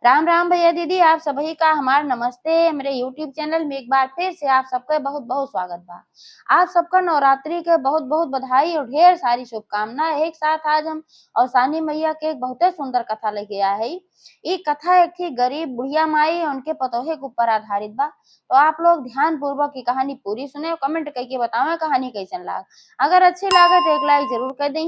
राम राम भैया दीदी, आप सभी का हमार नमस्ते। मेरे यूट्यूब चैनल में एक बार फिर से आप सबका बहुत बहुत स्वागत बा। आप सबका नवरात्रि के बहुत बहुत बधाई और ढेर सारी शुभकामनाएं। एक साथ आज हम और सानी मैया के एक बहुत सुंदर कथा लेके आए है। ये कथा एक थी गरीब बुढ़िया माई और उनके पतोहे के ऊपर आधारित बा। तो आप लोग ध्यान पूर्वक की कहानी पूरी सुने और कमेंट करके बताओ कहानी कैसन लाग। अगर अच्छी लागे तो एक लाइक जरूर कर दी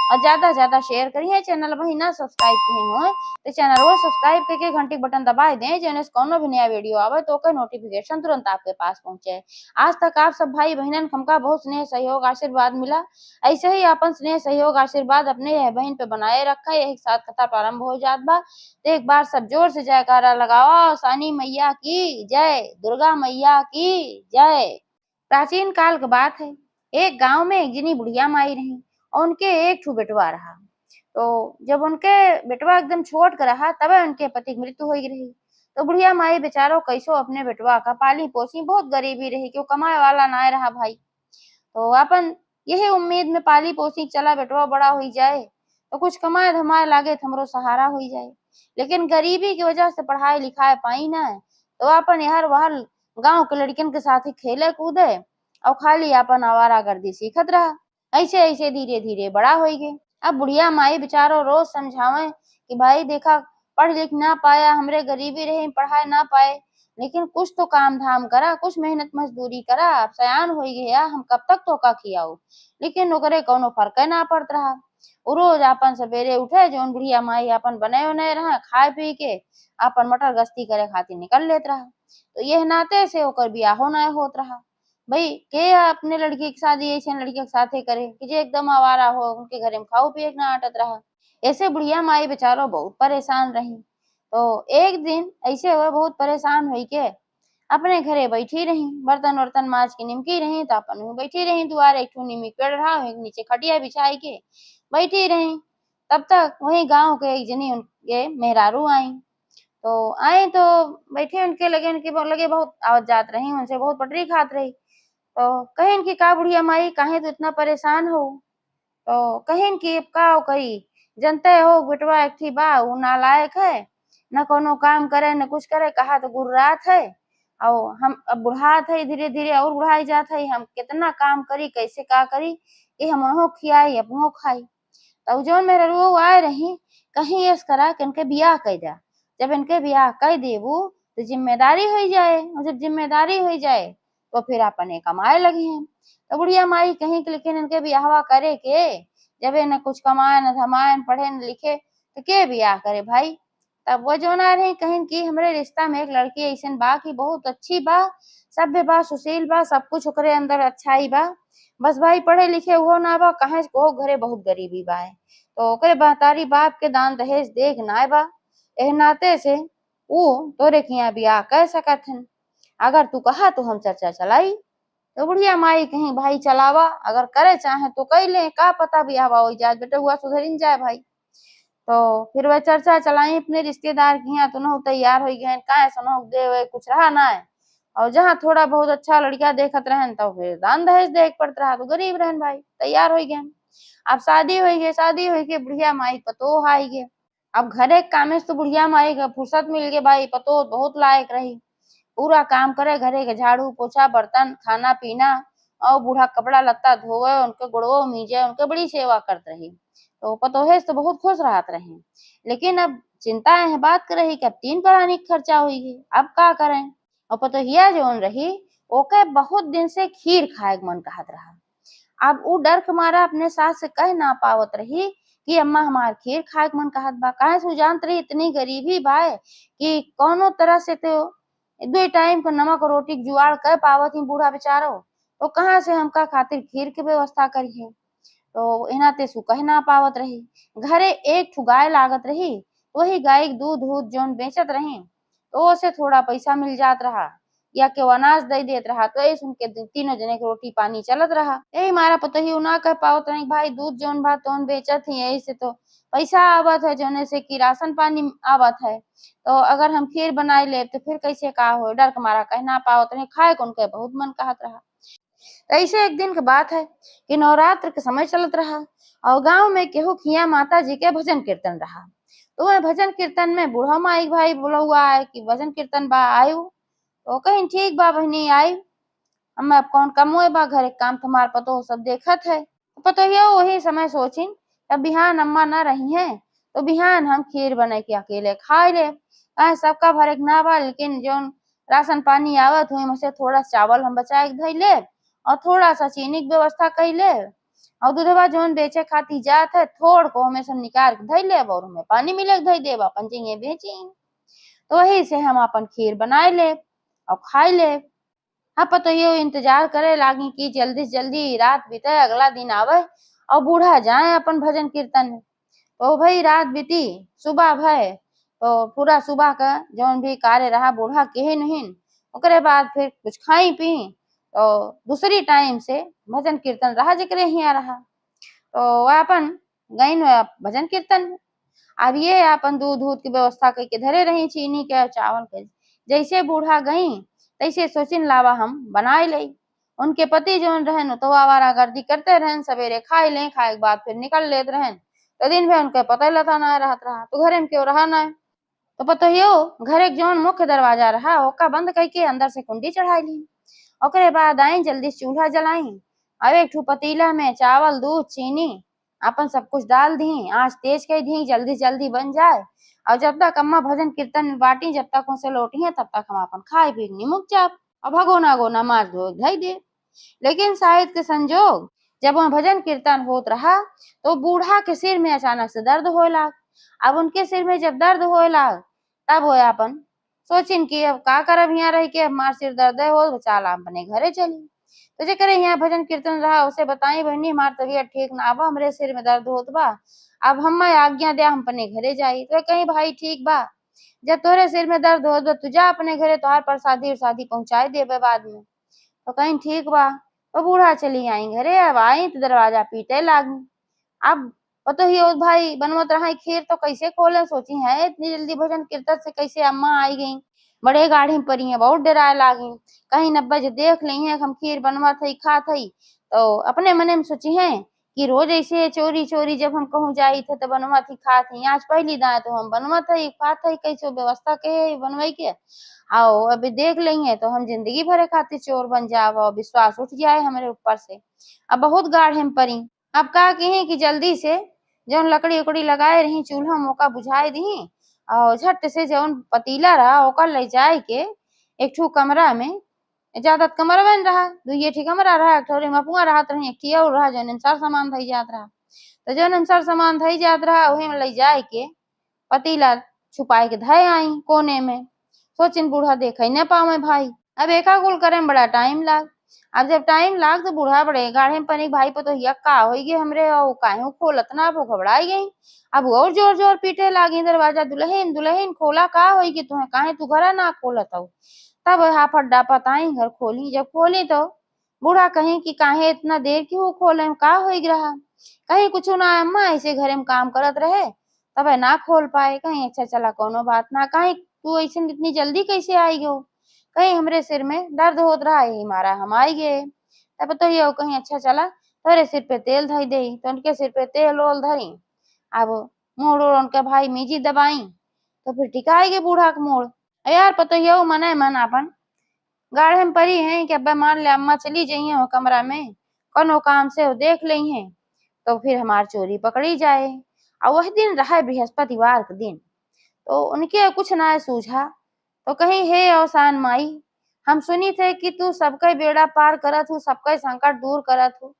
और ज्यादा से ज्यादा शेयर करिए। चैनल वही ना सब्सक्राइब किए हो तो चैनल को सब्सक्राइब करके घंटी बटन दबा दें, जो कोनो भी नया वीडियो आवे तो ओकर नोटिफिकेशन तुरंत आपके पास पहुंचे। आज तक आप सब भाई बहनन हमका बहुत स्नेह सहयोग आशीर्वाद मिला। ऐसे ही अपन स्नेह सहयोग आशीर्वाद अपने बहन पे बनाए रखा। यही साथ कथा प्रारंभ हो जात बा। तो एक बार सब जोर से जयकारा लगाओ। सानी मैया की जय, दुर्गा मैया की जय। प्राचीन काल की बात है। एक गांव में एक जिनी बुढ़िया माई रही और उनके एक ठू बेटवा रहा। तो जब उनके बेटवा एकदम छोट का रहा तब उनके पति की मृत्यु हो रही। तो बुढ़िया माई बेचारो कैसो अपने बेटवा का पाली पोसी, बहुत गरीबी रही क्यों कमाए वाला ना रहा भाई। तो अपन यही उम्मीद में पाली पोसी चला बेटवा बड़ा हो जाए तो कुछ कमाए धमाए लागे तो हमरो सहारा हो जाए। लेकिन गरीबी की वजह से पढ़ाई लिखाए पाई ना। तो अपन यार वहां गांव के लड़कियन के साथ ही खेले कूदे और खाली अपन आवारागर्दी सीखत रहा। ऐसे ऐसे धीरे धीरे बड़ा हो गए। अब बुढ़िया माई बेचारो रोज समझावे कि भाई देखा, पढ़ लिख ना पाया, हमरे गरीबी रही, पढ़ाई ना पाए, लेकिन कुछ तो काम धाम करा, कुछ मेहनत मजदूरी करा। अब सयान हो गया, हम कब तक तो का खियाऊ। लेकिन ओकरे कोनो फर्क ना पड़त रहा। उ रोज अपन सवेरे उठे, जौन बुढ़िया माई अपन बने उने रहा, खाए पी के अपन मटर गश्ती करे खातिर निकल लेत रहा। तो यह नाते से ओकर बियाहो ना होत रहा। भाई के अपने लड़की की शादी ऐसे लड़की के साथे करे कि जो एकदम आवारा हो, उनके घरे में खाओ पिए ना आटत रहा। ऐसे बुढ़िया माई बेचारो बहुत परेशान रही। तो एक दिन ऐसे हुए, बहुत परेशान हुई के अपने घरे बैठी रही, बर्तन वर्तन माज के निमकी रही। तो अपन बैठी रही दुआरे, एक नीमी पेड़ रहा, नीचे खटिया बिछाई के बैठी रही। तब तक वही गांव के एक जनी उनके मेहरारू आई। तो आए तो बैठे उनके लगे, उनके लगे बहुत आवत जात रही, उनसे बहुत पटरी खात रही। तो कहिन कि का बुढ़िया माई काहे तो इतना परेशान हो। तो कहिन कि का कही, जनते हो बेटवा एक थी बा, उ नालायक है, न कोनो काम करे न कुछ करे, कहा तो गुर्रात है। और हम अब बुढ़ात है, धीरे धीरे और बुढ़ाई जात है, हम कितना काम करी, कैसे का करी कि हम उन्हों खियाई अपनों खाई। तब जौन मेरे रुआ आए रही, कहीं ऐस करा कि इनके बियाह कर जा। जब इनके बियाह कर देबू तो जिम्मेदारी हो जाए, और जब जिम्मेदारी हो जाए तो फिर अपने कमाए लगी हैं। तो बुढ़िया माई कहीं कि लेकिन इनके बियाहवा करे के, जब न कुछ कमाए न धमाए न पढ़े न लिखे तो के बियाह करे भाई। तब वो जो ना रही कहीं कि हमरे रिश्ता में एक लड़की ऐसन बा कि बहुत अच्छी बा, सभ्य बा, सुशील बा, सब कुछ ओकरे अंदर अच्छाई बा। बस भाई पढ़े लिखे वो ना बा, कहे को घरे बहुत गरीबी बा है। तो ओकरे महतारी बाप के दान दहेज देख ना बा। एह नाते से वो तोरे किया बियाह कर सकत हन। अगर तू कहा तो हम चर्चा चलाई। तो बुढ़िया माई कहीं भाई चलावा, अगर करे चाहे तो कई ले, का पता बियाह हो जाए, बेटा हुआ सुधरिन जाए भाई। तो फिर वह चर्चा चलाई अपने रिश्तेदार की यहाँ, तो तैयार हो गए का सुनो दे वे कुछ रहा ना है। और जहाँ थोड़ा बहुत अच्छा लड़का देखत रहन तो फिर दान दहेज देख पड़त रहा, तो गरीब रहन भाई तैयार हो गए। अब शादी हो गई, शादी हो गई, बुढ़िया माई पतो हाई गए। अब घरे कामे से तो बुढ़िया माई का फुर्सत मिल गई भाई, पतो बहुत लायक रही, पूरा काम करे, घरे के झाड़ू पोछा बर्तन खाना पीना और बूढ़ा कपड़ा लत्ता धोवे, उनके गुड़वो मीजे, उनके बड़ी सेवा करते रही। तो पतोहे तो बहुत खुश रहत रहे। लेकिन अब चिंता यह बात कर रही कि अब 3 प्राणी खर्चा हुई, अब का करें। और पतोहिया जोन रही ओके बहुत दिन से खीर खाए मन कहत रहा। अब वो डर के मारा अपने सास से कह ना पावत रही कि अम्मा हमार खीर खाए मन कहत बा। काहे से जानत रही इतनी गरीबी बा कि कोनो तरह से तो 2 टाइम का नमक रोटी जुगाड़ कर पावत ही बूढ़ा बेचारो। तो कहाँ से हमका खातिर खीर के व्यवस्था करिए। तो इना ते सु कह ना पावत रही। घरे एक ठू गाय लागत रही, वही गाय दूध दूध जोन बेचत रही तो ओसे थोड़ा पैसा मिल जात रहा, या के अनाज दे देत रहा। तो ऐसे उनके तीनों जने के रोटी पानी चलत रहा। यही मारा पतोही ना कह पावत रही भाई दूध जोन बा तोन बेचत ही, यही से तो पैसा आवत है, जोने से कि राशन पानी आवत है। तो अगर हम खीर बनाई ले तो फिर कैसे का हो, डर के मारा कहना पावत रही, खाए कौन के बहुत मन कहत रहा। ऐसे एक दिन की बात है कि नवरात्र के समय चलत रहा और गांव में केहू खिया माता जी के भजन कीर्तन रहा। तो वह भजन कीर्तन में बूढ़ा माई भाई बोला हुआ है कि भजन कीर्तन बा आयु। तो कहीं ठीक बा बहनी आई, हमें अब कौन कमोए बा, घर एक काम तुम्हार पतो सब देखत है। तो पतोहिया वही समय सोचिन अब बिहान अम्मा न रही हैं तो बिहान हम खीर बना के अकेले खाए ले। सबका भर एक ना बा, लेकिन जो राशन पानी आवत हुई में से थोड़ा चावल हम बचा के धई ले और थोड़ा सा चीनी की व्यवस्था कर ले और दूधवा जोन बेचे खाती जात है थोड़ को हमें सब निकाल के धई ले और हमें पानी मिले के धई देब अपन चाहिए बेची। तो वही से हम अपन खीर बनाए ले और खाए ले। हाँ पतोहियो इंतजार करे लागी कि जल्दी से जल्दी रात बीते अगला दिन आवे और बूढ़ा जाए अपन भजन कीर्तन में। तो भाई रात बीती, सुबह भय तो पूरा सुबह का जौन भी कार्य रहा बूढ़ा केहिन हिन, ओकरे बाद फिर कुछ खाई पी तो दूसरी टाइम से भजन कीर्तन रहा जकरे हिया रहा। तो वह अपन गईन भजन कीर्तन में। अब ये अपन दूध दूध की व्यवस्था करके धरे रही चीनी के चावल के। जैसे बूढ़ा गई तैसे सोचिन लावा हम बनाए ले। उनके पति जोन रहन तो आवारागर्दी करते रहन, सवेरे खाए ले, खाए के बाद फिर निकल लेते रहन। तो दिन भर उनके पता लता ना रहत रहा तो घरे में क्यों रहा ना। तो पतोहियो घर एक जौन मुख्य दरवाजा रहा ओका बंद करके अंदर से कुंडी चढ़ाई ली। ओकरे बाद आई जल्दी से चूल्हा जलाई और एक ठू पतीला में चावल दूध चीनी अपन सब कुछ डाल दी, आंच तेज कर दी जल्दी जल्दी बन जाए। और जब तक अम्मा भजन कीर्तन में बाटी जब तक उनसे लौटी है तब तक हम अपन खाए पी निमुक जाप और भगोना गोना मार धो धई दे। लेकिन शायद के संजोग जब वह भजन कीर्तन होत रहा तो बूढ़ा के सिर में अचानक से दर्द होए लाग। अब उनके सिर में जब दर्द होए लाग तब हो अपन सोचिन कि अब का करब यहाँ रह के, अब मार सिर दर्द हो तो चाल अपने घरे चली। तो जे करे यहाँ भजन कीर्तन रहा उसे बताई बहनी हमार तबीयत ठीक ना बा, हमरे सिर में दर्द होत बा, अब हम आज्ञा दे हम अपने घरे जाई। तो कहीं भाई ठीक बा, जब तोरे सिर में दर्द होत बा तू जा अपने घरे, तोहार प्रसादी उरसादी पहुंचाई देबे बाद में। तो कहीं ठीक बा। तो बूढ़ा चली आई घरे, अब आई तो दरवाजा पीटे लागी। अब तो ही भाई बनवत रहा खीर तो कैसे खोले, सोची है इतनी जल्दी भजन कीर्तन से कैसे अम्मा आई गई, बड़े गाढ़ी परी है, बहुत डराए लागी कहीं नब्बे जो देख ली है हम खीर बनवत है खात है। तो अपने मने में सोची है कि रोज ऐसे चोरी चोरी जब हम कहूँ जाई थे तो बनवत ही खात है, आज पहली दाए तो हम बनवत है खात है, कैसे व्यवस्था के बनवाई के आओ अभी देख लेंगे तो हम जिंदगी भरे खातिर चोर बन जाओ, विश्वास उठ जाए हमारे ऊपर से। अब बहुत गाढ़े में परी, अब का कहें कि जल्दी से जौन लकड़ी उकड़ी लगाए रही चूल्हा मौका बुझाई दी और झट से जौन पतीला रहा ओकर ले जाए के एक ठू कमरा में, ज्यादा कमरा बन रहा दुइये ठी कमरा रहा, एक ठोरी मपुआ रहत रही, एक ठी और रहा जौन अनुसार सामान धई जात रहा। तो जौन अनुसार सामान धई जात रहा वही में ले जाए के पतीला छुपाए के धय आई कोने में। सोचिन बूढ़ा देख ही न पावे भाई, अब एका कुल करे में बड़ा टाइम लाग। अब जब टाइम लाग तो बूढ़ा बड़े गाढ़े में पनी भाई तो का हो गए हमरे और काहे खोलत ना, वो घबराई गई। अब और जोर जोर पीटे लागी दरवाजा, दुल्हन दुल्हन खोला का हो गई तुम्हें, काहे तू घर ना खोलत हो। तब हाफत डापत आई घर खोली, जब खोली तो बूढ़ा कहीं कि काहे इतना देर क्यों खोले, का हो रहा, कहीं कुछ ना अम्मा ऐसे घरे में काम करत रहे तब ना खोल पाए, कहीं अच्छा चला कोनो बात ना, कहीं तू ऐसे इतनी जल्दी कैसे आई गो, कहीं हमरे सिर में दर्द होत रहा यही मारा हम आई गए। तब तो ये कहीं अच्छा चला तोरे सिर पे तेल धई दे, तो उनके सिर पे तेल ओल धरी, अब मोड़ ओड़ उनके भाई मीजी दबाई तो फिर टिकाई गए बूढ़ा के मोड़। यार पतो ये मने मन अपन गाढ़े में परी है कि अब मान ले अम्मा चली जाइए वो कमरा में कोनो काम से वो देख ली है तो फिर हमार चोरी पकड़ी जाए। और वह दिन रहा बृहस्पतिवार के दिन, तो उनके कुछ ना सूझा तो कहीं हे अवसान माई, हम सुनी थे कि तू सबका बेड़ा पार करत हूँ, सबका संकट दूर करत हूँ,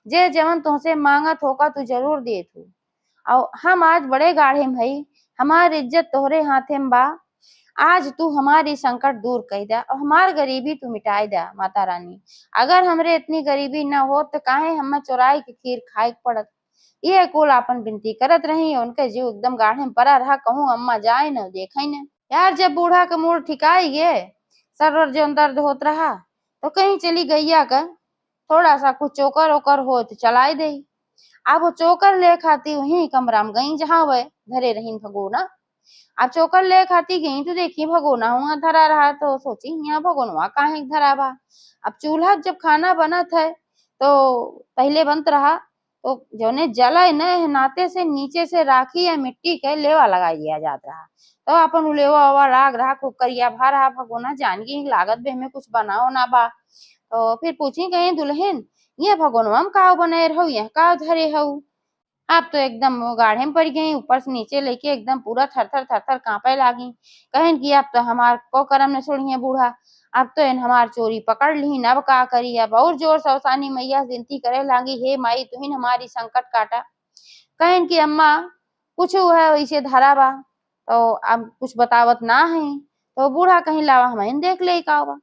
जे जवन तुमसे मांगत होगा तू जरूर देत हूँ। और हम आज बड़े गाढ़े में भई, हमारी इज्जत तोहरे हाथे में बा, आज तू हमारी संकट दूर कर दे और हमार गरीबी तू मिटाई दे माता रानी। अगर हमरे इतनी गरीबी न हो तो काहे हम चुराई के खीर खाए पड़त। ये कुल अपन विनती करत रही, उनके जीव एकदम गाढ़े में पड़ा रहा, कहूँ अम्मा जाए न देखे न। यार जब बूढ़ा का मूड ठिकाई गए, सर जो दर्द होत रहा तो कहीं चली गैया का थोड़ा सा कुछ चोकर ओकर हो तो चलाई दे। अब वो चोकर ले खाती वही कमरा में गई जहाँ वह धरे रही भगोना। अब चोकर ले खाती गई तो देखी भगोना हुआ धरा रहा, तो सोची यहाँ भगोनवा काहे धरा बा। अब चूल्हा जब खाना बना था तो पहले बनत रहा तो जौने जले न नाते से नीचे से राखी या मिट्टी के लेवा लगाई दिया जात रहा। तो अपन उ लेवा ओवा राग रहा खूब करिया भा रहा भगोना जान गई लागत बे हमें कुछ बनाओ ना बा। तो फिर पूछी कहीं दुल्हन ये भगोनवा में का बने रहू यह का धरे हऊ। आप तो एकदम वो गाढ़े में पड़ गई ऊपर से नीचे लेके एकदम पूरा थर थर कांपे लागी। कहन कि अब तो हमार को करम न छोड़िए बूढ़ा, अब तो इन हमार चोरी पकड़ ली अब का करी। अब और जोर से अवसानी मैया विनती करे लागी हे माई तुहिन हमारी संकट काटा। कहन कि अम्मा कुछ है वैसे धरा बा तो अब कुछ बतावत ना है। तो बूढ़ा कहीं लावा हम देख ले का बा।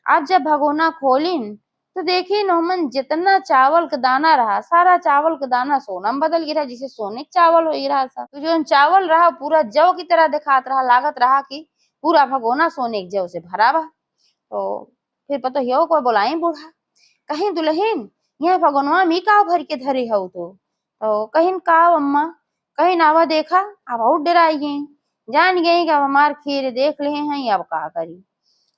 अब जब भगोना खोलिन तो देखी नोमन जितना चावल का दाना रहा सारा चावल का दाना सोना में बदल गिरा जिसे सोने का चावल हो रहा था। तो जो चावल रहा पूरा जौ की तरह दिखात रहा लागत रहा कि पूरा भगोना सोने के जौ से भरा बा। तो फिर पता यो को बोलाई बूढ़ा कहीं दुल्हन यह भगोनवा मी का भर के धरे हो तो कहीं का अम्मा कहीं नावा देखा अब और डराई गई जान गई कि अब हमार खीर देख ले हैं अब का करी।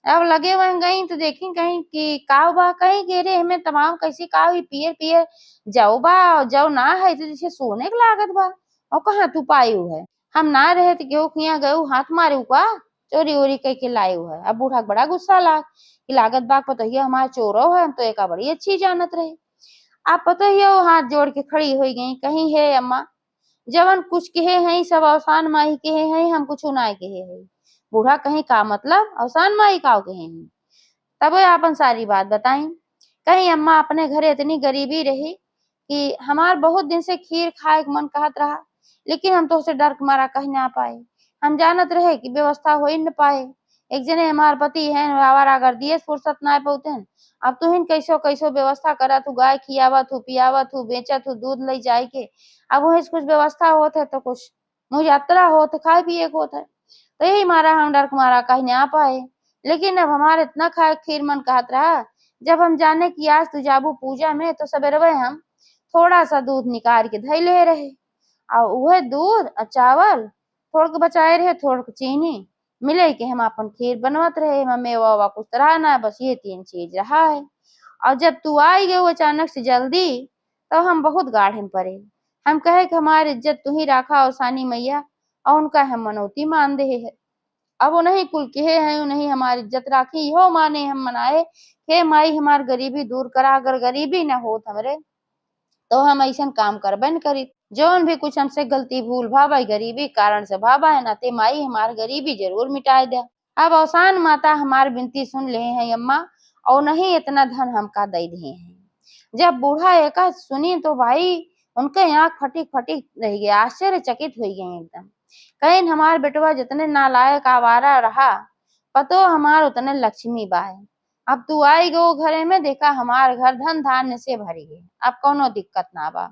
अब लगे हुए गई तो देखी कहीं कि काव बा कहीं के रे हमें तमाम कैसी काव पियर पियर जाओ बा जाओ ना है तो जैसे सोने के लागत बा और कहाँ तू पायू है हम ना रहे तो गेहूं खिया गऊ हाथ मारू का चोरी वोरी कह के लायू है। अब बूढ़ा बड़ा गुस्सा लाग कि लागत बा पता ही हमारा चोरो है हम तो एक बड़ी अच्छी जानत रहे। आप पता ही वो हाथ जोड़ के खड़ी हो गई कहीं है अम्मा जवन कुछ कहे हैं सब अवसान माही कहे हैं हम कुछ ना कहे हैं। बूढ़ा कहीं का मतलब अवसान माही का कहे हैं तब आपन सारी बात बताई। कहीं अम्मा अपने घर इतनी गरीबी रही कि हमार बहुत दिन से खीर खाए मन कहत रहा लेकिन हम तो उसे डर के मारा कह ना पाए। हम जानत रहे कि व्यवस्था हो ही न पाए। एक जने हमार पति है आवारा कर दिए फुर्सत ना पौते अब तू हिन कैसो कैसो व्यवस्था करा तू गाय खियावत हूँ पियावत हूँ बेचत हूँ दूध ले जाए के अब वही कुछ व्यवस्था होत है तो कुछ मुझे यात्रा होत खाए पिए को होता है। तो यही मारा हम डर के मारा कहीं ना पाए। लेकिन अब हमारे इतना खाए खीर मन कहत रहा जब हम जाने की आज तू जाबू पूजा में तो सवेरे हम थोड़ा सा दूध निकाल के धई ले रहे और वह दूध और चावल थोड़ के बचाए रहे थोड़ के चीनी मिले के हम अपन खीर बनवत रहे मम्मी वावा कुछ तरह ना बस ये 3 चीज रहा है। और जब तू आई गए अचानक से जल्दी तो हम बहुत गाढ़े में पड़े। हम कहे कि हमारी इज्जत तू ही राखा और सानी मैया और उनका हम मनौती मान दे है। अब उन्हीं कुल कहे हैं उन्हीं हमारी इज्जत राखी हो माने हम मनाए हे माई हमार गरीबी दूर करा अगर गरीबी न होत हमरे तो हम ऐसा काम करबे न करी। जौन भी कुछ हमसे गलती भूल भाई गरीबी कारण से भाबा है ना ते माई हमार गरीबी जरूर मिटाए दे। अब अवसान माता हमार विनती सुन ले हैं अम्मा और नहीं इतना धन हमका दे दे हैं। जब बूढ़ा एका सुनी तो भाई उनके आँख फटी फटी रह गए आश्चर्यचकित हो गए एकदम। कहीं हमार बेटवा जितने नालायक आवारा रहा पतो हमार उतने लक्ष्मी बाय। अब तू आई गो घरे में देखा हमार घर धन धान्य से भरी गए अब कोनो दिक्कत ना बा।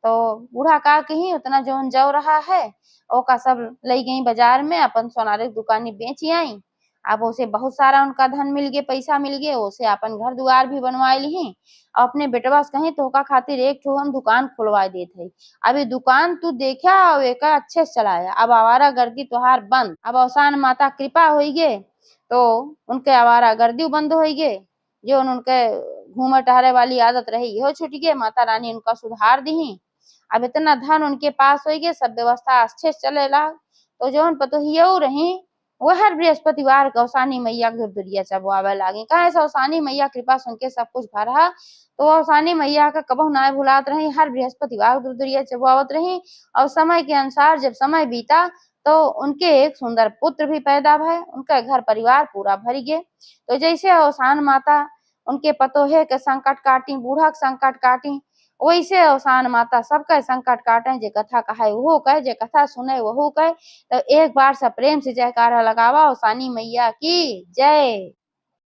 तो बूढ़ा का कहीं उतना जोन जौ रहा है ओका सब ले गई बाजार में अपन सोनारे की दुकानी बेची आई। अब उसे बहुत सारा उनका धन मिल गए पैसा मिल गए उसे अपन घर द्वार भी बनवा ली और अपने बेटवा से कहीं तो का खातिर एक ठो हम दुकान खुलवा देते है। अब ये दुकान तू देखा और एक अच्छे से चलाया अब आवारा गर्दी तुहार बंद। अब अवसान माता कृपा हो गए तो उनके आवारा गर्दी बंद हो गए जो उनके घूमे टहरे वाली आदत रही यहो छूट गए माता रानी उनका सुधार दी। अब इतना धन उनके पास हो गए सब व्यवस्था अच्छे से चलेला। तो जो पतोहियो रही वो हर बृहस्पतिवार के अवसानी मैया के दुरिया चबवावे लागी कहे से अवसानी मैया कृपा सुन के सब कुछ भरा। तो अवसानी मैया का कबहू ना भुलात रही हर बृहस्पतिवार दुरिया चबवावत रही और समय के अनुसार जब समय बीता तो उनके एक सुंदर पुत्र भी पैदा भय उनका घर परिवार पूरा भर गए। तो जैसे अवसान माता उनके पतोहे के संकट काटी बूढ़ा के संकट काटी वैसे अवसान माता सबका संकट काटे जे कथा कहे वो कहे जे कथा सुने वहू कहे। तो एक बार सब प्रेम से जयकारा लगावा अवसानी मैया की जय।